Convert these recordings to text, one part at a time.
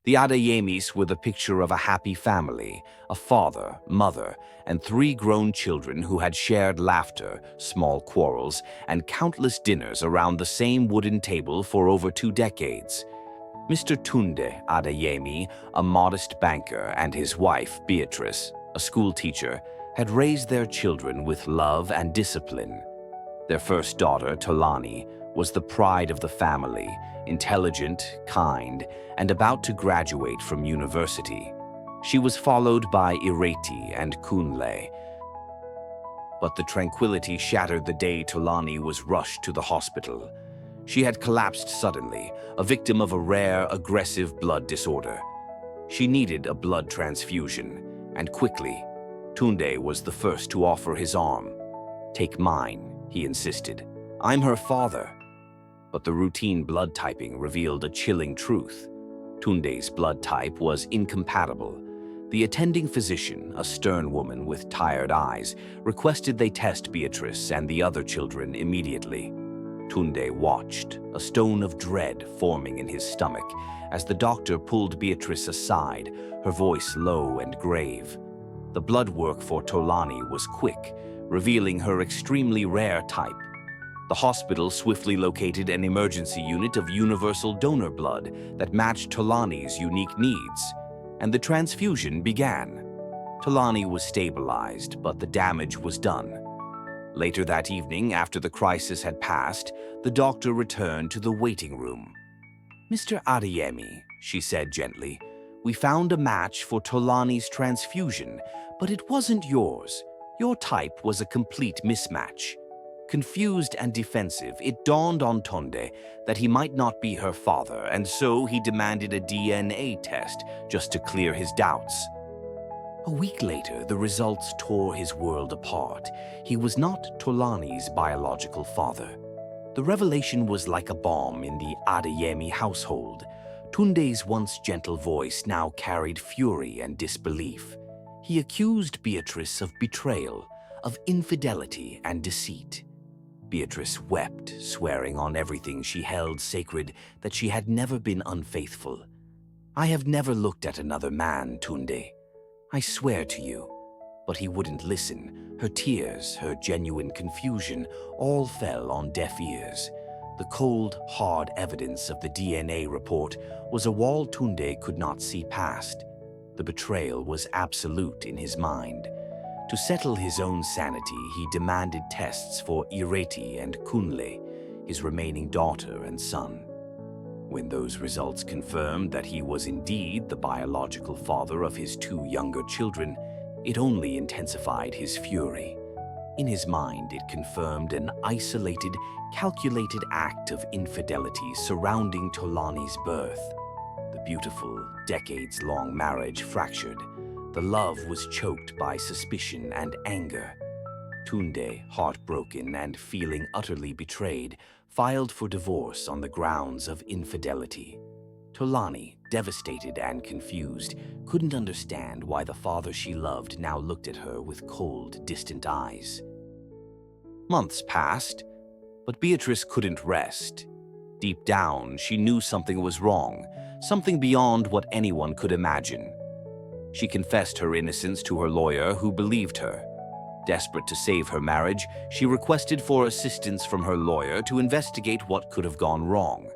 The Adeyemis were the picture of a happy family, a father, mother, and 3 grown children who had shared laughter, small quarrels, and countless dinners around the same wooden table for over 2 decades. Mr. Tunde Adeyemi, a modest banker, and his wife, Beatrice, a schoolteacher, had raised their children with love and discipline. Their first daughter, Tolani, was the pride of the family, intelligent, kind, and about to graduate from university. She was followed by Ireti and Kunle. But the tranquility shattered the day Tolani was rushed to the hospital. She had collapsed suddenly, a victim of a rare, aggressive blood disorder. She needed a blood transfusion, and quickly. Tunde was the first to offer his arm. "Take mine," he insisted. "I'm her father." But the routine blood typing revealed a chilling truth. Tunde's blood type was incompatible. The attending physician, a stern woman with tired eyes, requested they test Beatrice and the other children immediately. Tunde watched, a stone of dread forming in his stomach, as the doctor pulled Beatrice aside, her voice low and grave. The blood work for Tolani was quick, revealing her extremely rare type. The hospital swiftly located an emergency unit of universal donor blood that matched Tolani's unique needs, and the transfusion began. Tolani was stabilized, but the damage was done. Later that evening, after the crisis had passed, the doctor returned to the waiting room. "Mr. Adeyemi," she said gently, "we found a match for Tolani's transfusion, but it wasn't yours. Your type was a complete mismatch." Confused and defensive, it dawned on Tunde that he might not be her father, and so he demanded a DNA test just to clear his doubts. A week later, the results tore his world apart. He was not Tolani's biological father. The revelation was like a bomb in the Adeyemi household. Tunde's once gentle voice now carried fury and disbelief. He accused Beatrice of betrayal, of infidelity and deceit. Beatrice wept, swearing on everything she held sacred that she had never been unfaithful. "I have never looked at another man, Tunde. I swear to you." But he wouldn't listen. Her tears, her genuine confusion, all fell on deaf ears. The cold, hard evidence of the DNA report was a wall Tunde could not see past. The betrayal was absolute in his mind. To settle his own sanity, he demanded tests for Ireti and Kunle, his remaining daughter and son. When those results confirmed that he was indeed the biological father of his 2 younger children, it only intensified his fury. In his mind, it confirmed an isolated, calculated act of infidelity surrounding Tolani's birth. The beautiful, decades-long marriage fractured. The love was choked by suspicion and anger. Tunde, heartbroken and feeling utterly betrayed, filed for divorce on the grounds of infidelity. Tolani, devastated and confused, couldn't understand why the father she loved now looked at her with cold, distant eyes. Months passed, but Beatrice couldn't rest. Deep down, she knew something was wrong, something beyond what anyone could imagine. She confessed her innocence to her lawyer, who believed her. Desperate to save her marriage, she requested for assistance from her lawyer to investigate what could have gone wrong.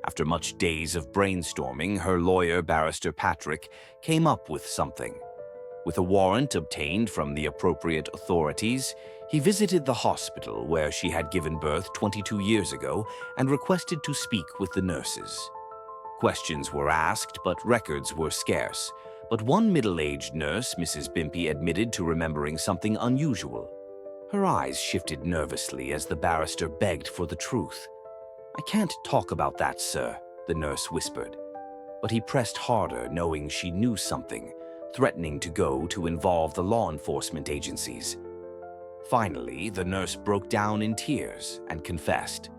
After much days of brainstorming, her lawyer, Barrister Patrick, came up with something. With a warrant obtained from the appropriate authorities, he visited the hospital where she had given birth 22 years ago and requested to speak with the nurses. Questions were asked, but records were scarce. But one middle-aged nurse, Mrs. Bimpy, admitted to remembering something unusual. Her eyes shifted nervously as the barrister begged for the truth. "I can't talk about that, sir," the nurse whispered. But he pressed harder, knowing she knew something, threatening to go to involve the law enforcement agencies. Finally, the nurse broke down in tears and confessed.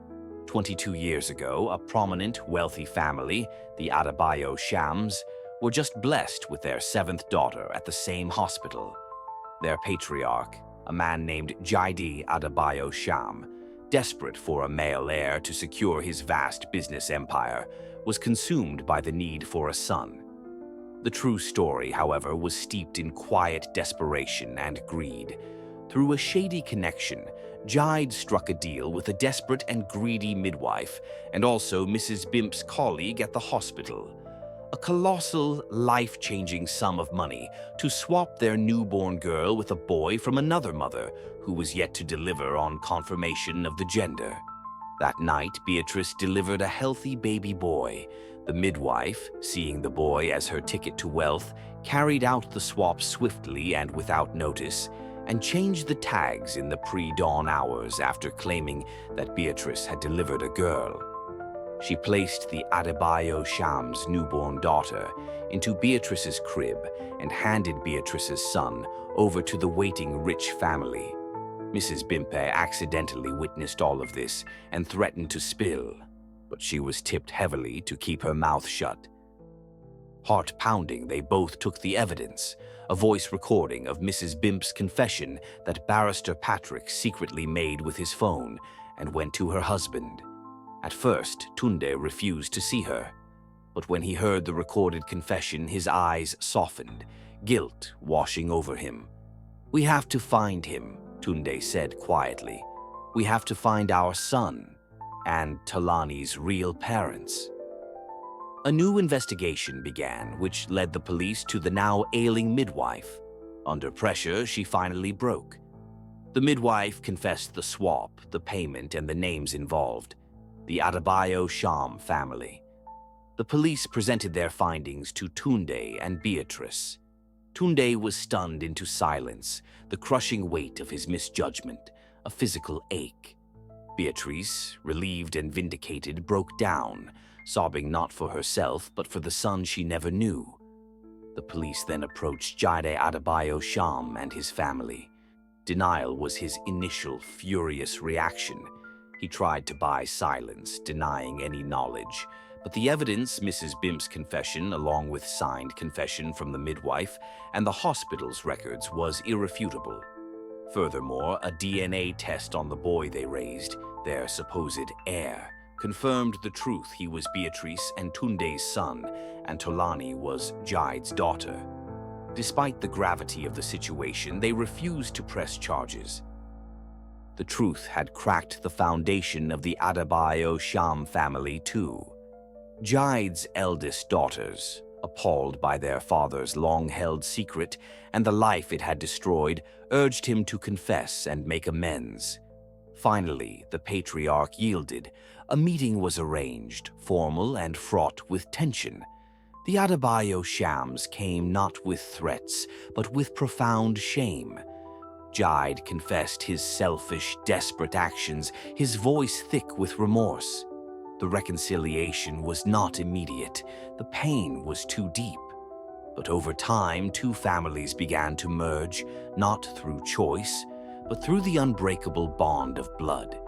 22 years ago, a prominent, wealthy family, the Adebayo-Shams, were just blessed with their 7th daughter at the same hospital. Their patriarch, a man named Jaidi Adebayo-Sham, desperate for a male heir to secure his vast business empire, was consumed by the need for a son. The true story, however, was steeped in quiet desperation and greed. Through a shady connection, Jide struck a deal with a desperate and greedy midwife and also Mrs. Bimp's colleague at the hospital. A colossal, life-changing sum of money to swap their newborn girl with a boy from another mother who was yet to deliver on confirmation of the gender. That night, Beatrice delivered a healthy baby boy. The midwife, seeing the boy as her ticket to wealth, carried out the swap swiftly and without notice, and changed the tags in the pre-dawn hours after claiming that Beatrice had delivered a girl. She placed the Adebayo-Shams' newborn daughter into Beatrice's crib and handed Beatrice's son over to the waiting rich family. Mrs. Bimpe accidentally witnessed all of this and threatened to spill, but she was tipped heavily to keep her mouth shut. Heart-pounding, they both took the evidence, a voice recording of Mrs. Bimp's confession that Barrister Patrick secretly made with his phone, and went to her husband. At first, Tunde refused to see her, but when he heard the recorded confession, his eyes softened, guilt washing over him. "We have to find him," Tunde said quietly. "We have to find our son and Tolani's real parents." A new investigation began, which led the police to the now ailing midwife. Under pressure, she finally broke. The midwife confessed the swap, the payment, and the names involved: the Adebayo-Shams family. The police presented their findings to Tunde and Beatrice. Tunde was stunned into silence, the crushing weight of his misjudgment, a physical ache. Beatrice, relieved and vindicated, broke down, sobbing not for herself but for the son she never knew. The police then approached Jide Adebayo-Shams and his family. Denial was his initial furious reaction. He tried to buy silence, denying any knowledge, but the evidence, Mrs. Bimp's confession along with signed confession from the midwife and the hospital's records, was irrefutable. Furthermore, a DNA test on the boy they raised, their supposed heir, confirmed the truth. He was Beatrice and Tunde's son, and Tolani was Jide's daughter. Despite the gravity of the situation, they refused to press charges. The truth had cracked the foundation of the Adebayo-Shams family too. Jide's eldest daughters, appalled by their father's long-held secret and the life it had destroyed, urged him to confess and make amends. Finally, the patriarch yielded. A meeting was arranged, formal and fraught with tension. The Adebayo-Shams came not with threats, but with profound shame. Jide confessed his selfish, desperate actions, his voice thick with remorse. The reconciliation was not immediate. The pain was too deep. But over time, two families began to merge, not through choice, but through the unbreakable bond of blood.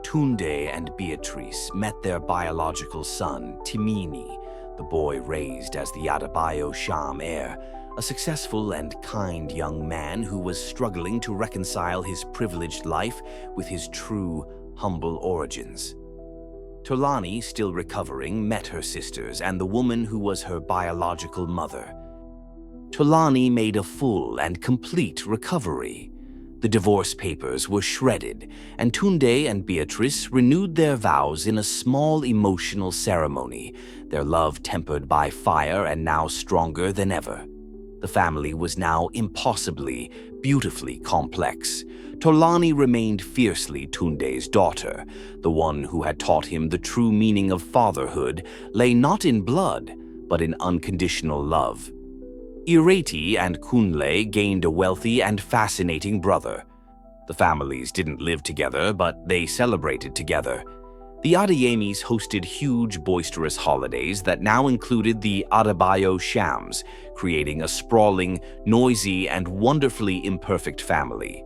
Tunde and Beatrice met their biological son, Timini, the boy raised as the Adebayo-Shams heir, a successful and kind young man who was struggling to reconcile his privileged life with his true, humble origins. Tolani, still recovering, met her sisters and the woman who was her biological mother. Tolani made a full and complete recovery. The divorce papers were shredded, and Tunde and Beatrice renewed their vows in a small emotional ceremony, their love tempered by fire and now stronger than ever. The family was now impossibly, beautifully complex. Tolani remained fiercely Tunde's daughter. The one who had taught him the true meaning of fatherhood lay not in blood, but in unconditional love. Ireti and Kunle gained a wealthy and fascinating brother. The families didn't live together, but they celebrated together. The Adeyemis hosted huge, boisterous holidays that now included the Adebayo-Shams, creating a sprawling, noisy, and wonderfully imperfect family.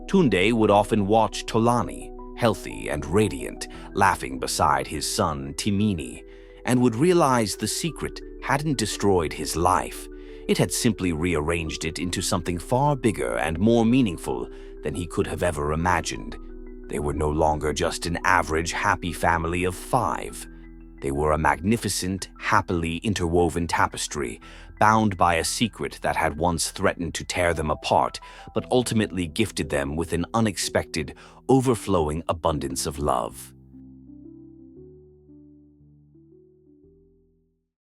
Tunde would often watch Tolani, healthy and radiant, laughing beside his son Timini, and would realize the secret hadn't destroyed his life. It had simply rearranged it into something far bigger and more meaningful than he could have ever imagined. They were no longer just an average, happy family of 5. They were a magnificent, happily interwoven tapestry, bound by a secret that had once threatened to tear them apart, but ultimately gifted them with an unexpected, overflowing abundance of love.